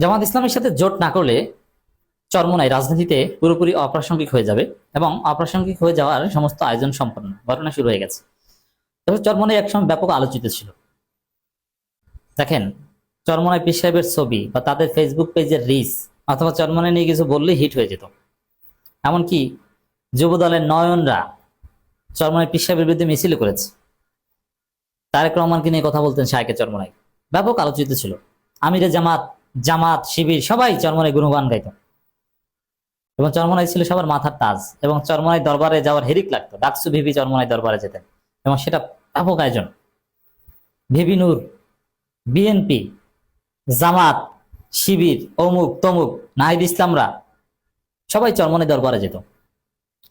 জামাত ইসলামের সাথে জোট না করলে চরমোনাই রাজনীতিতে পুরোপুরি অপ্রাসঙ্গিক হয়ে যাবে এবং অপ্রাসঙ্গিক হয়ে যাওয়ার সমস্ত আয়োজন সম্পন্ন ঘটনা শুরু হয়ে গেছে। তবে চরমোনাই একসময় ব্যাপক আলোচিত ছিল। দেখেন, চরমোনাই পীর সাহেবের ছবি বা তাদের ফেসবুক পেজের রিচ অথবা চরমোনাই নিয়ে কিছু বললেই হিট হয়ে যেত। এমনকি যুব দলের নয়নরা চরমোনাই পীর সাহেবের বিরুদ্ধে মিছিল করেছে। তারেক রহমানকে নিয়ে কথা বলতেন শায়কে চরমোনাই, ব্যাপক আলোচিত ছিল। আমিরে জামাত, জামাত, শিবির সবাই চরমোনাই গুণগান গাইত এবং চরমোনাই ছিল সবার মাথার তাজ এবং চরমোনাই দরবারে যাওয়ার হেরিক লাগতো। ডাকসু ভিভি চরমোনাই দরবারে যেতেন এবং সেটা ব্যাপক আয়োজন। ভিভি নূর, বিএনপি, জামাত, শিবির, অমুক তমুক, নাহিদ ইসলামরা সবাই চরমোনাই দরবারে যেত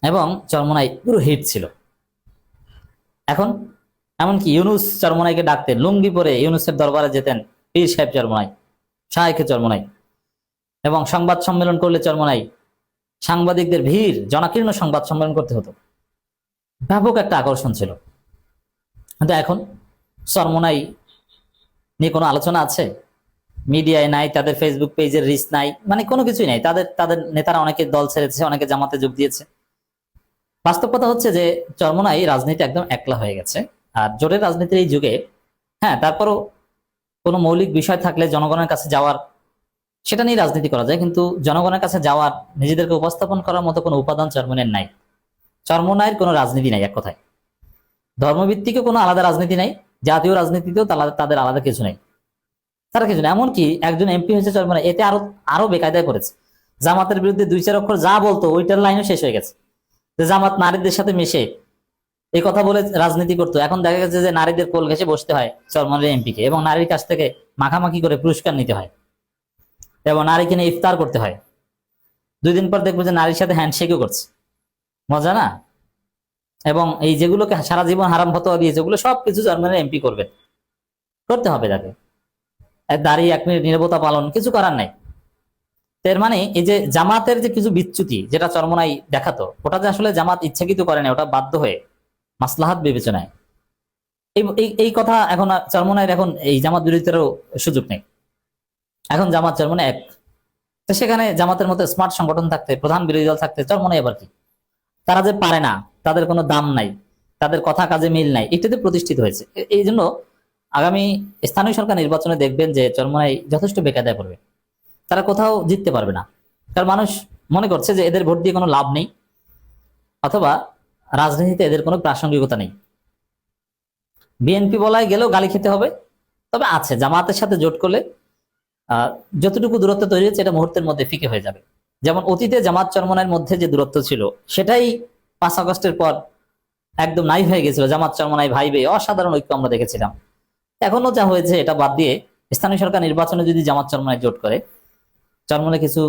এবং চরমোনাই পুরো হিট ছিল। এখন এমনকি ইউনুস চরমোনাইকে ডাকতেন, লুঙ্গি পরে ইউনুসের দরবারে যেতেন পীর সাহেব চরমোনাই, শায়েখে চরমোনাই। এবং সংবাদ সম্মেলন করলে চরমোনাই সাংবাদিকদের ভিড়, জনাকীর্ণ সংবাদ সম্মেলন করতে হতো। ব্যাপক একটা আকর্ষণ ছিল। কিন্তু এখন চরমোনাই নিয়ে কোনো আলোচনা আছে? মিডিয়ায় নাই, তাদের ফেসবুক পেজের রিচ নাই, মানে কোনো কিছুই নাই। তাদের তাদের নেতারা অনেকে দল ছেড়েছে, অনেকে জামাতে যোগ দিয়েছে। বাস্তব কথা হচ্ছে যে চরমোনাই রাজনীতি একদম একলা হয়ে গেছে। আর জোটের রাজনীতির এই যুগে, হ্যাঁ, তারপরও কোনো মৌলিক বিষয় থাকলে জনগণের কাছে যাওয়ার, সেটা নিয়ে রাজনীতি করা যায়, কিন্তু জনগণের কাছে যাওয়ার, নিজেদেরকে উপস্থাপন করার মতো কোনো উপাদান চরমোনাইয়ের নাই। চরমোনাইয়ের কোনো রাজনীতি নাই, এক কথায়। ধর্মভিত্তিকও কোনো আলাদা রাজনীতি নাই, জাতীয় রাজনীতিতেও তাদের আলাদা কিছু নেই। তারা কিছু না। এমনকি একজন এমপি হয়েছে চরমোনাই, এতে আরো আরো বেকায়দায় করেছে। জামাতের বিরুদ্ধে দুই চার অক্ষর যা বলতো ওইটার লাইনও শেষ হয়ে গেছে। যে জামাত নারীদের সাথে মিশে এই কথা বলে রাজনীতি করতো, এখন দেখা গেছে যে নারীদের কোল ঘেঁষে বসতে হয় চরমোনাই এমপিকে এবং নারীর কাছ থেকে মাখামাখি করে পুরস্কার নিতে হয় এবং নারীকে নিয়ে ইফতার করতে হয়। 2 দিন পর দেখবো যে নারীর সাথে হ্যান্ডশেকও করছে। মজা না? এবং এই যেগুলোকে সারা জীবন হারাম ফতোয়া দিয়েছে, ওগুলো সবকিছু চরমোনাই এমপি করবে, করতে হবে তাকে। দাঁড়িয়ে 1 মিনিট নীরবতা পালন, কিছু করার নাই। এর মানে এই যে জামাতের যে কিছু বিচ্যুতি যেটা চরমোনাই দেখাতো, ওটা যে আসলে জামাত ইচ্ছাকৃত করে না, ওটা বাধ্য হয়ে মাসলাহাত বিবেচনায়। এই এই এই কথা এখন চরমোনাইয়ের এখন এই জামাত বিরোধীদেরও সুযোগ নেই। এখন জামাত চরমোনাই এক। তো সেখানে জামাতের মতো স্মার্ট সংগঠন থাকতে, প্রধান বিরোধী দল থাকতে চরমোনাই আবার কি? তারা যে পারে না, তাদের কোনো দাম নাই, তাদের কথা কাজে মিল নাই, এটাতে প্রতিষ্ঠিত হয়েছে। এই জন্য আগামী স্থানীয় সরকার নির্বাচনে দেখবেন যে চরমোনাই যথেষ্ট বেকায়দায় পড়বে। তারা কোথাও জিততে পারবে না, কারণ মানুষ মনে করছে যে এদের ভোট দিয়ে কোনো লাভ নেই, অথবা রাজনীতিতে এদের কোনো প্রাসঙ্গিকতা নেই। বিএনপি বলায় গেলেও গালি খেতে হবে। তবে আছে, জামাতের সাথে জোট করলে যতটুকু দূরত্ব তৈরি হচ্ছে এটা মুহূর্তের মধ্যে ফিকে হয়ে যাবে। যেমন অতীতে জামাত চরমোনাইয়ের মধ্যে যে দূরত্ব ছিল, সেটাই 5 আগস্টের পর একদম নাই হয়ে গেছিল। জামাত চরমোনাই ভাই ভাই অসাধারণ ঐক্য আমরা দেখেছিলাম। এখনো যা হয়েছে এটা বাদ দিয়ে স্থানীয় সরকার নির্বাচনে যদি জামাত চরমোনাই জোট করে, চরমোনাই কিছু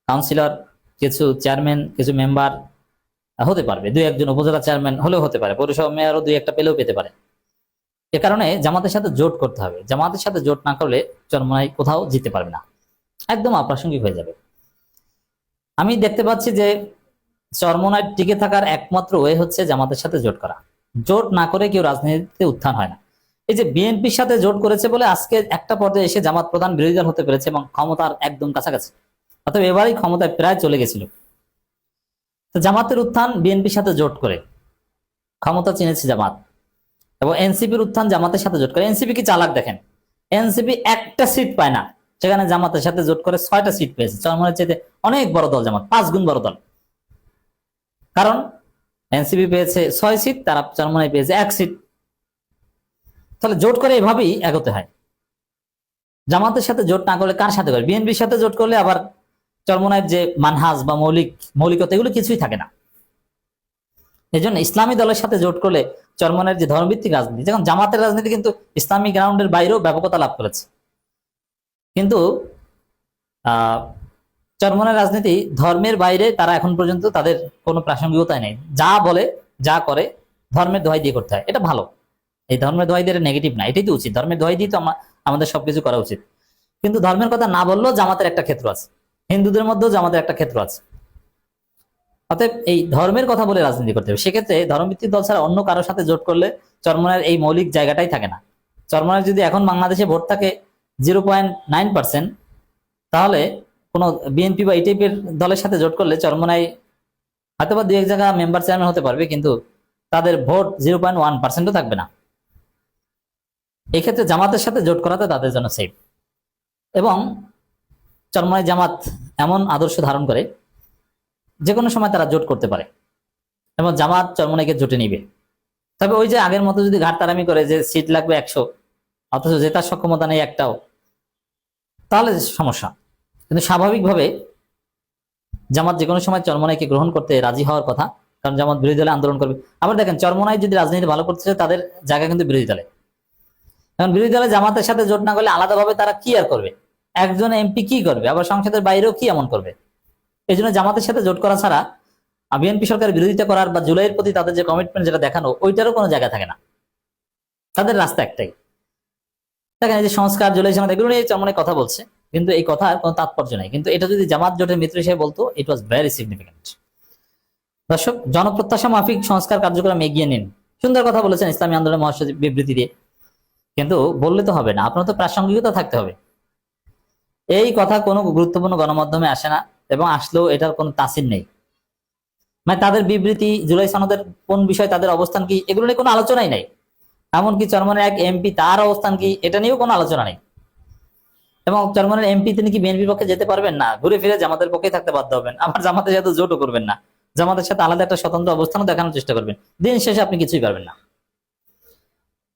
কাউন্সিলর, কিছু চেয়ারম্যান, কিছু মেম্বার হতে পারবে, 2-1 উপজেলা চেয়ারম্যান হলেও হতে পারে, পৌরসভা মেয়রও 2-1টা পেলেও পেতে পারে। এ কারণে জামাতের সাথে জোট করতে হবে। জামাতের সাথে জোট না করলে চরমোনাই কোথাও জিততে পারবে না, একদম অপ্রাসঙ্গিক হয়ে যাবে। আমি দেখতে পাচ্ছি যে চরমোনাই টিকে থাকার একমাত্র ওয়ে হচ্ছে জামাতের সাথে জোট করা। জোট না করে কেউ রাজনীতিতে উত্থান হয় না। এই যে বিএনপির সাথে জোট করেছে বলে আজকে একটা পর্যায়ে এসে জামাত প্রধান বিরোধী দল হতে পেরেছে এবং ক্ষমতার একদম কাছাকাছি, অথবা এবারই ক্ষমতায় প্রায় চলে গেছিল। তো জামাতের উত্থান বিএনপির সাথে জোট করে, ক্ষমতা চিনেছে জামাত। এবং এনসিপির উত্থান জামাতের সাথে জোট করে। এনসিপি কি চালাক দেখেন, এনসিপি একটা সিট পায় না, সেখানে জামাতের সাথে জোট করে 6টা সিট পেয়েছে। চরমোনাইয়ের চাইতে অনেক বড় দল জামাত, 5 গুণ বড় দল। কারণ এনসিপি পেয়েছে 6 সিট, তারা চরমোনাই পেয়েছে 1 সিট। তাহলে জোট করে এভাবেই এগোতে হয়। জামাতের সাথে জোট না করলে কার সাথে করে? বিএনপির সাথে জোট করলে আবার চরমোনাইয়ের যে মানহাজ বা মৌলিকতা, এগুলো কিছুই থাকে না। এই জন্য ইসলামী দলের সাথে জোট করলে চরমোনাইয়ের যে ধর্মভিত্তিক রাজনীতি, যেমন জামাতের রাজনীতি কিন্তু ইসলামী গ্রাউন্ডের বাইরেও ব্যাপকতা লাভ করেছে, কিন্তু চরমোনাইয়ের রাজনীতি ধর্মের বাইরে তারা এখন পর্যন্ত তাদের কোনো প্রাসঙ্গিকতাই নেই। যা বলে, যা করে ধর্মের দোহাই দিয়ে করতে হয়, এটা ভালো। এই ধর্মের দোহাই দিয়ে নেগেটিভ না, এটাই তো উচিত। ধর্মের দোহাই দিয়ে তো আমাদের সবকিছু করা উচিত। কিন্তু ধর্মের কথা না বললেও জামাতের একটা ক্ষেত্র আছে, হিন্দুদের মধ্যেও জামাতের একটা ক্ষেত্র আছে। অতএব এই ধর্মের কথা বলে রাজনীতি করতে হবে। সেক্ষেত্রে ধর্মভিত্তিক দল ছাড়া অন্য কারোর সাথে জোট করলে চরমোনাইয়ের এই মৌলিক জায়গাটাই থাকে না। চরমোনাইয়ের যদি এখন বাংলাদেশে ভোট থাকে 0.9%, তাহলে কোনো বিএনপি বা এই টাইপের দলের সাথে জোট করলে চরমোনাই হয়তো বা 2-1 জায়গা মেম্বার চেয়ারম্যান হতে পারবে, কিন্তু তাদের ভোট 0.1%ও থাকবে না। এক্ষেত্রে জামাতের সাথে জোট করাতে তাদের জন্য সেফ। এবং চরমোনাই জামাত এমন আদর্শ ধারণ করে যে কোনো সময় তারা জোট করতে পারে এবং জামাত চরমোনাইকে জোটে নিবে। তবে ওই যে আগের মতো যদি ঘাটতারামি করে যে সিট লাগবে 100 অথচ জেতার সক্ষমতা নেই একটাও, তাহলে সমস্যা। কিন্তু স্বাভাবিকভাবে জামাত যে কোনো সময় চরমোনাইকে গ্রহণ করতে রাজি হওয়ার কথা, কারণ জামাত বিরোধী দলে আন্দোলন করবে। আবার দেখেন, চরমোনাই যদি রাজনীতি ভালো করতে চায় তাদের জায়গা কিন্তু বিরোধী দলে। এখন বিরোধী দলে জামাতের সাথে জোট না করলে আলাদাভাবে তারা কি আর করবে? একজন এমপি কি করবে? আবার সংসদের বাইরেও কি এমন করবে? এই জন্য জামাতের সাথে জোট করা ছাড়া বিএনপি সরকারের বিরোধিতা করার বা জুলাইয়ের প্রতি তাদের যে কমিটমেন্ট যেটা দেখানো, ওইটারও কোনো জায়গা থাকে না। তাদের রাস্তা একটাই। দেখেন, এই যে সংস্কার, জুলাই সনদ, এগুলো নিয়ে চরমোনাই কথা বলছে, কিন্তু এই কথার কোনো তাৎপর্য নাই। কিন্তু এটা যদি জামাত জোটের মিত্র হিসেবে বলতো, ইট ওয়াজ ভেরি সিগনিফিকেন্ট। দর্শক, জনপ্রত্যাশা মাফিক সংস্কার কার্যক্রম এগিয়ে নিন, সুন্দর কথা বলেছেন ইসলামী আন্দোলনের মহাসচিব বিবৃতি দিয়ে। কিন্তু বললে তো হবে না, আপনার তো প্রাসঙ্গিকতা থাকতে হবে। এই কথা কোনো গুরুত্বপূর্ণ গণমাধ্যমে আসে না, এবং আসলেও এটার কোনো তাসির নেই। মানে তাদের বিবৃতি, জুলাই সনদের কোন বিষয়, তাদের অবস্থান কি, এগুলো নিয়ে কোনো আলোচনাই নাই। এমনকি চরমোনাই এক এমপি, তার অবস্থান কি, এটা নিয়েও কোনো আলোচনা নেই। এবং চরমোনাই এমপি তিনি কি বিএনপির পক্ষে যেতে পারবেন না? ঘুরে ফিরে জামাতের পক্ষে থাকতে বাধ্য হবেন। আবার জামাতের সাথে জোটও করবেন না, জামাতের সাথে আলাদা একটা স্বতন্ত্র অবস্থানও দেখানোর চেষ্টা করবেন। দিন শেষে আপনি কিছুই পারবেন না।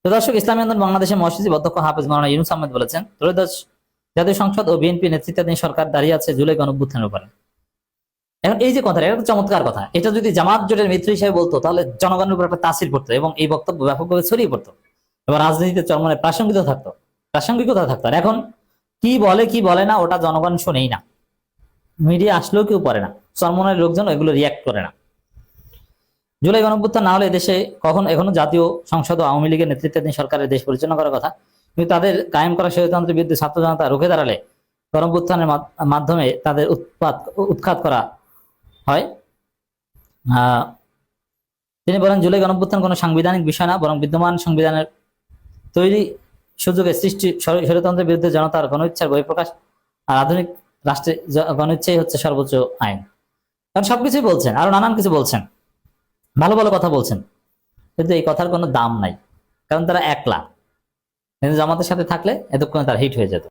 তো দর্শক, ইসলামী আন্দোলন বাংলাদেশের মহাসচিব অধ্যক্ষ হাফেজ মাওলানা ইউনূস আহমেদ বলেছেন, ত্রয়োদশ জাতীয় সংসদ ও বিএনপি নেতৃত্বাধীন সরকার দাঁড়িয়ে আছে জুলাই গণঅভ্যুত্থানের উপরে। এখন এই যে কথা, এটা একটা চমৎকার কথা। এটা যদি জামাত জোটের মিত্র হিসেবে বলতো, তাহলে জনগণের উপর একটা তাসির পড়তো এবং এই বক্তব্য ব্যাপকভাবে ছড়িয়ে পড়তো এবং রাজনীতিতে চরমোনাই প্রাসঙ্গিকতা থাকতো। আর এখন কি বলে কি বলে না, ওটা জনগণ শোনেই না, মিডিয়া আসলেও কেউ পড়ে না, চরমোনাইয়ের লোকজন এগুলো রিয়াক্ট করে না। জুলাই গণঅভ্যুত্থান না হলে দেশে এখনো জাতীয় সংসদ ও আওয়ামী লীগের নেতৃত্বাধীন সরকারের দেশ পরিচালনা করার কথা, কিন্তু তাদের কায়েম করা স্বৈরতন্ত্রের বিরুদ্ধে ছাত্র জনতা রুখে দাঁড়ালে গণঅভ্যুত্থানের মাধ্যমে তাদের উৎখাত করা হয়। তিনি বলেন, জুলাই গণঅভ্যুত্থান কোনো সাংবিধানিক বিষয় না, বরং বিদ্যমান সংবিধানের তৈরি সুযোগে সৃষ্টি স্বৈরতন্ত্রের বিরুদ্ধে জনতার গণইচ্ছার বহিঃপ্রকাশ। আর আধুনিক রাষ্ট্রে গণইচ্ছাই হচ্ছে সর্বোচ্চ আইন। কারণ সবকিছুই বলছেন, আরো নানান কিছু বলছেন, ভালো ভালো কথা বলছেন, কিন্তু এই কথার কোনো দাম নাই, কারণ তারা একলা। কিন্তু জামাতের সাথে থাকলে এতক্ষণে তার হিট হয়ে যেত।